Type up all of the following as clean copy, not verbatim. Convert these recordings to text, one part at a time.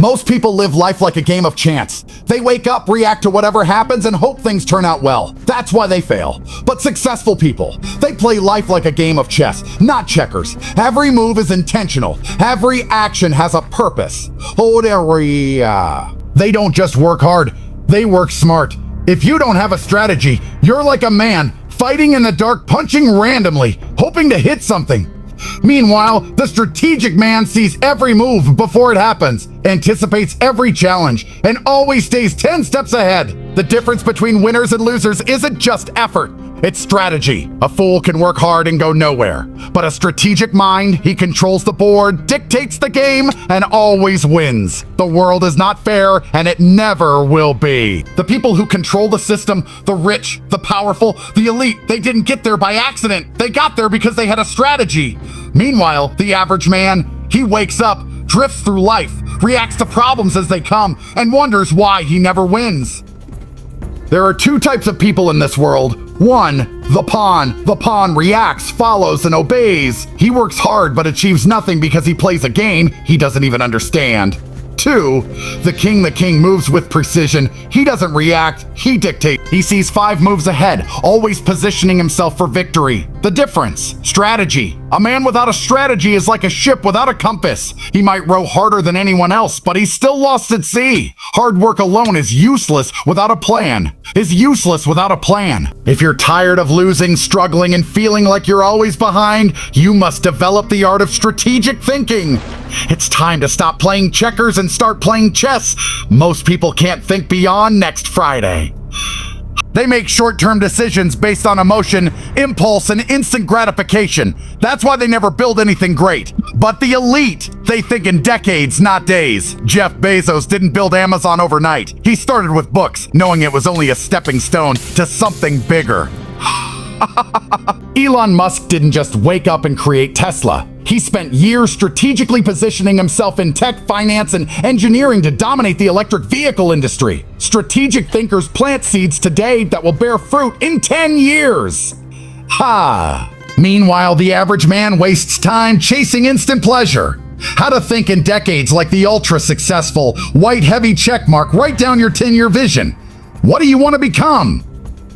Most people live life like a game of chance. They wake up, react to whatever happens, and hope things turn out well. That's why they fail. But successful people, they play life like a game of chess, not checkers. Every move is intentional. Every action has a purpose. They don't just work hard, they work smart. If you don't have a strategy, you're like a man fighting in the dark, punching randomly, hoping to hit something. Meanwhile, the strategic man sees every move before it happens, anticipates every challenge, and always stays 10 steps ahead. The difference between winners and losers isn't just effort, it's strategy. A fool can work hard and go nowhere, but a strategic mind, he controls the board, dictates the game, and always wins. The world is not fair, and it never will be. The people who control the system, the rich, the powerful, the elite, they didn't get there by accident. They got there because they had a strategy. Meanwhile, the average man, he wakes up, drifts through life, reacts to problems as they come, and wonders why he never wins. There are two types of people in this world. One, the pawn. The pawn reacts, follows, and obeys. He works hard but achieves nothing because he plays a game he doesn't even understand. Two, the king. The king moves with precision. He doesn't react, he dictates. He sees 5 moves ahead, always positioning himself for victory. The difference, strategy. A man without a strategy is like a ship without a compass. He might row harder than anyone else, but he's still lost at sea. Hard work alone is useless without a plan. If you're tired of losing, struggling, and feeling like you're always behind, you must develop the art of strategic thinking. It's time to stop playing checkers and start playing chess. Most people can't think beyond next Friday. They make short-term decisions based on emotion, impulse, and instant gratification. That's why they never build anything great. But the elite, they think in decades, not days. Jeff Bezos didn't build Amazon overnight. He started with books, knowing it was only a stepping stone to something bigger. Elon Musk didn't just wake up and create Tesla. He spent years strategically positioning himself in tech, finance, and engineering to dominate the electric vehicle industry. Strategic thinkers plant seeds today that will bear fruit in 10 years. Meanwhile, the average man wastes time chasing instant pleasure. How to think in decades like the ultra-successful, white heavy checkmark right down your 10-year vision. What do you want to become?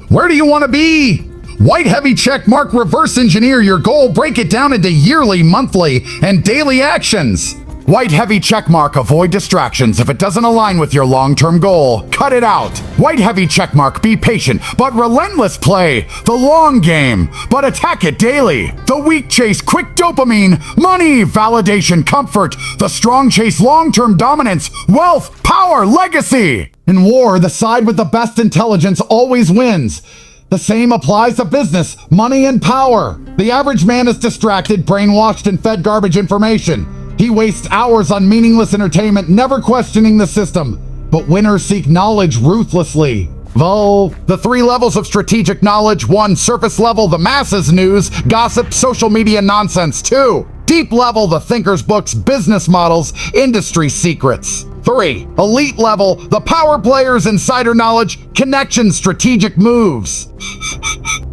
Where do you want to be? White heavy check mark, reverse engineer your goal, break it down into yearly, monthly, and daily actions. White heavy check mark, avoid distractions. If it doesn't align with your long-term goal, cut it out. White heavy check mark, be patient, but relentless play. The long game, but attack it daily. The weak chase quick dopamine, money, validation, comfort. The strong chase long-term dominance, wealth, power, legacy. In war, the side with the best intelligence always wins. The same applies to business, money, and power. The average man is distracted, brainwashed, and fed garbage information. He wastes hours on meaningless entertainment, never questioning the system. But winners seek knowledge ruthlessly. The 3 levels of strategic knowledge. 1, surface level, the masses news, gossip, social media nonsense. 2, deep level, the thinkers' books, business models, industry secrets. 3, elite level, the power players, insider knowledge, connections, strategic moves.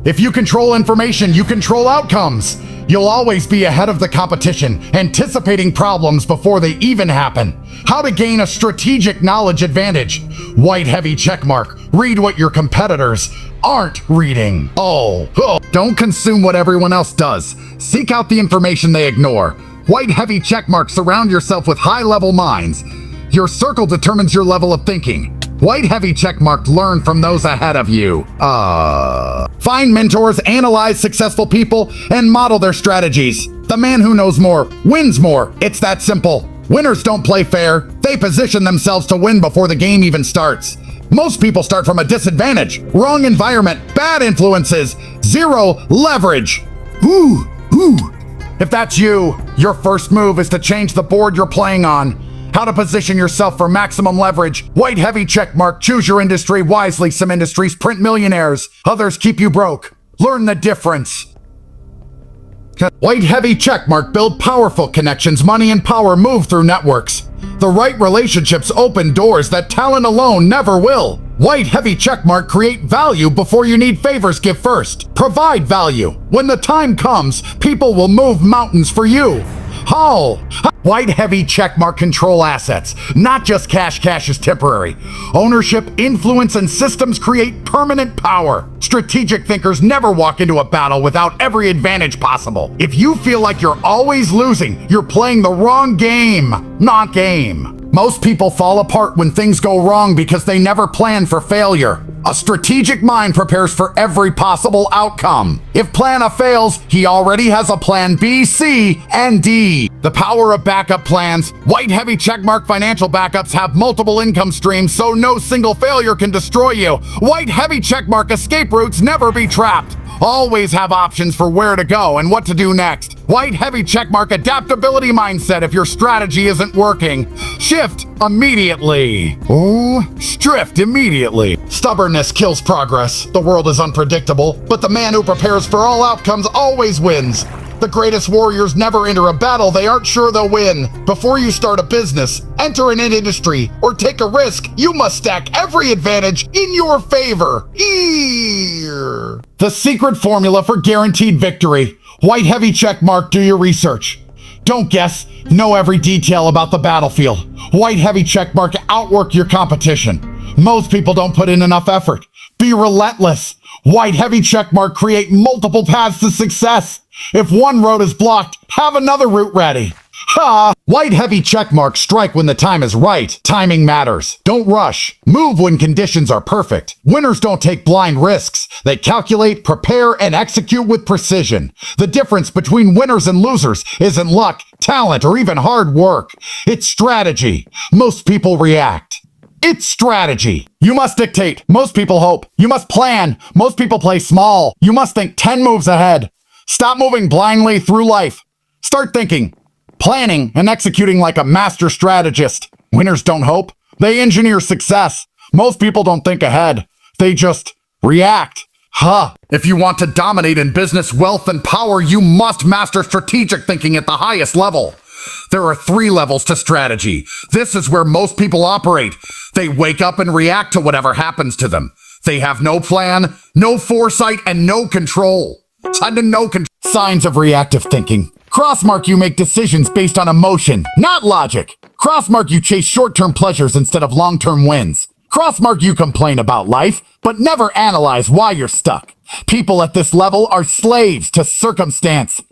If you control information, you control outcomes. You'll always be ahead of the competition, anticipating problems before they even happen. How to gain a strategic knowledge advantage. White heavy checkmark. Read what your competitors aren't reading. Don't consume what everyone else does. Seek out the information they ignore. White heavy checkmark. Surround yourself with high-level minds. Your circle determines your level of thinking. White heavy checkmark, learn from those ahead of you. Find mentors, analyze successful people, and model their strategies. The man who knows more wins more. It's that simple. Winners don't play fair. They position themselves to win before the game even starts. Most people start from a disadvantage. Wrong environment, bad influences, zero leverage. If that's you, your first move is to change the board you're playing on. How to position yourself for maximum leverage. White heavy checkmark, choose your industry wisely. Some industries print millionaires, others keep you broke. Learn the difference. White heavy checkmark, build powerful connections. Money and power move through networks. The right relationships open doors that talent alone never will. White heavy checkmark, create value before you need favors, give first. Provide value. When the time comes, people will move mountains for you. Oh, white heavy checkmark control assets. Not just cash. Cash is temporary. Ownership, influence, and systems create permanent power. Strategic thinkers never walk into a battle without every advantage possible. If you feel like you're always losing, you're playing the wrong game, not game. Most people fall apart when things go wrong because they never plan for failure. A strategic mind prepares for every possible outcome. If plan A fails, he already has a plan B, C, and D. The power of backup plans. White heavy checkmark financial backups have multiple income streams, so no single failure can destroy you. White heavy checkmark escape routes never be trapped. Always have options for where to go and what to do next. White heavy checkmark adaptability mindset if your strategy isn't working. Shift immediately. Drift immediately. Stubbornness kills progress. The world is unpredictable, but the man who prepares for all outcomes always wins. The greatest warriors never enter a battle they aren't sure they'll win. Before you start a business, enter an industry, or take a risk, you must stack every advantage in your favor. The secret formula for guaranteed victory. White heavy checkmark, do your research. Don't guess, know every detail about the battlefield. White heavy checkmark, outwork your competition. Most people don't put in enough effort. Be relentless. White heavy checkmark, create multiple paths to success. If one road is blocked, have another route ready. White heavy checkmark, strike when the time is right. Timing matters. Don't rush. Move when conditions are perfect. Winners don't take blind risks. They calculate, prepare, and execute with precision. The difference between winners and losers isn't luck, talent, or even hard work. It's strategy. Most people react. It's strategy. You must dictate. Most people hope. You must plan. Most people play small. You must think 10 moves ahead. Stop moving blindly through life. Start thinking, planning, and executing like a master strategist. Winners don't hope. They engineer success. Most people don't think ahead. They just react. If you want to dominate in business, wealth, and power, you must master strategic thinking at the highest level. There are 3 levels to strategy. This is where most people operate. They wake up and react to whatever happens to them. They have no plan, no foresight, and no control. Signs of reactive thinking. Crossmark, you make decisions based on emotion, not logic. Crossmark, you chase short-term pleasures instead of long-term wins. Crossmark, you complain about life, but never analyze why you're stuck. People at this level are slaves to circumstance.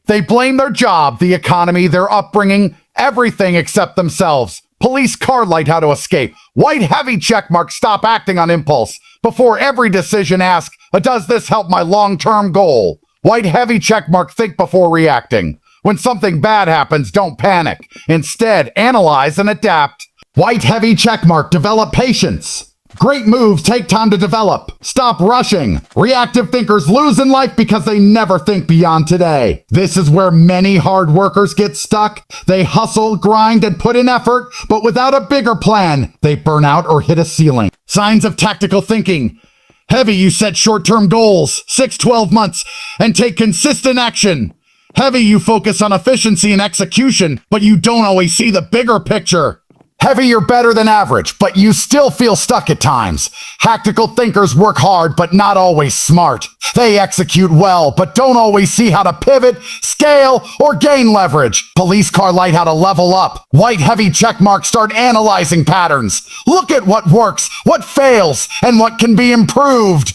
They blame their job, the economy, their upbringing, everything except themselves. Police car light how to escape. White heavy checkmark, stop acting on impulse. Before every decision, ask, does this help my long-term goal? White heavy checkmark, think before reacting. When something bad happens, don't panic. Instead, analyze and adapt. White heavy checkmark, develop patience. Great moves take time to develop. Stop rushing. Reactive thinkers lose in life because they never think beyond today. This is where many hard workers get stuck. They hustle, grind, and put in effort, but without a bigger plan, they burn out or hit a ceiling. Signs of tactical thinking. Heavy, you set short-term goals, 6-12 months, and take consistent action. Heavy, you focus on efficiency and execution, but you don't always see the bigger picture. Heavy, you're better than average, but you still feel stuck at times. Tactical thinkers work hard, but not always smart. They execute well, but don't always see how to pivot, scale, or gain leverage. Police car light how to level up. White heavy checkmark, start analyzing patterns. Look at what works, what fails, and what can be improved.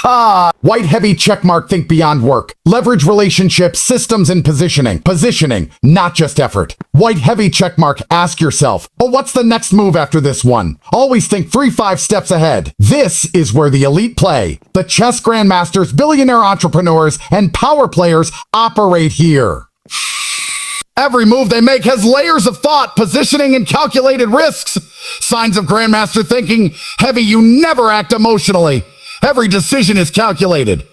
White heavy checkmark, think beyond work. Leverage relationships, systems, and positioning. Positioning, not just effort. White heavy checkmark, ask yourself, what's the next move after this one? Always think 3-5 steps ahead. This is where the elite play. The chess grandmasters, billionaire entrepreneurs, and power players operate here. Every move they make has layers of thought, positioning, and calculated risks. Signs of grandmaster thinking. Heavy, you never act emotionally. Every decision is calculated.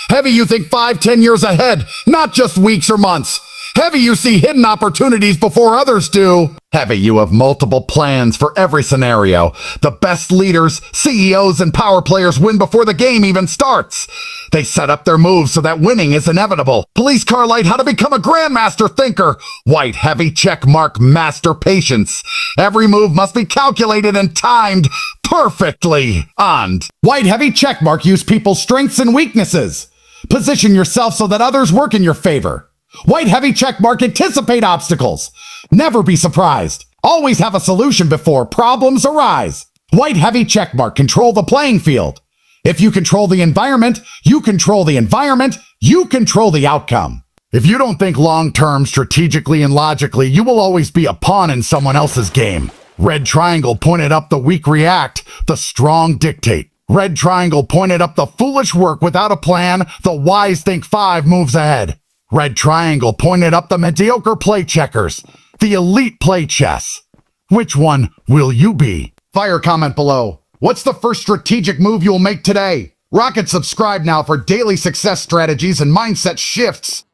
Heavy, you think 5-10 years ahead, not just weeks or months. Heavy, you see hidden opportunities before others do. Heavy, you have multiple plans for every scenario. The best leaders, CEOs, and power players win before the game even starts. They set up their moves so that winning is inevitable. Police car light how to become a grandmaster thinker. White heavy check mark master patience. Every move must be calculated and timed perfectly. And white heavy check mark use people's strengths and weaknesses. Position yourself so that others work in your favor. White heavy check mark, anticipate obstacles. Never be surprised. Always have a solution before problems arise. White heavy check mark, control the playing field. If you control the environment, you control the environment, you control the outcome. If you don't think long-term, strategically, and logically, you will always be a pawn in someone else's game. Red triangle pointed up, the weak react, the strong dictate. Red triangle pointed up, the foolish work without a plan, the wise think 5 moves ahead. Red triangle pointed up, the mediocre play checkers, the elite play chess. Which one will you be? Fire comment below. What's the first strategic move you'll make today? Rocket subscribe now for daily success strategies and mindset shifts.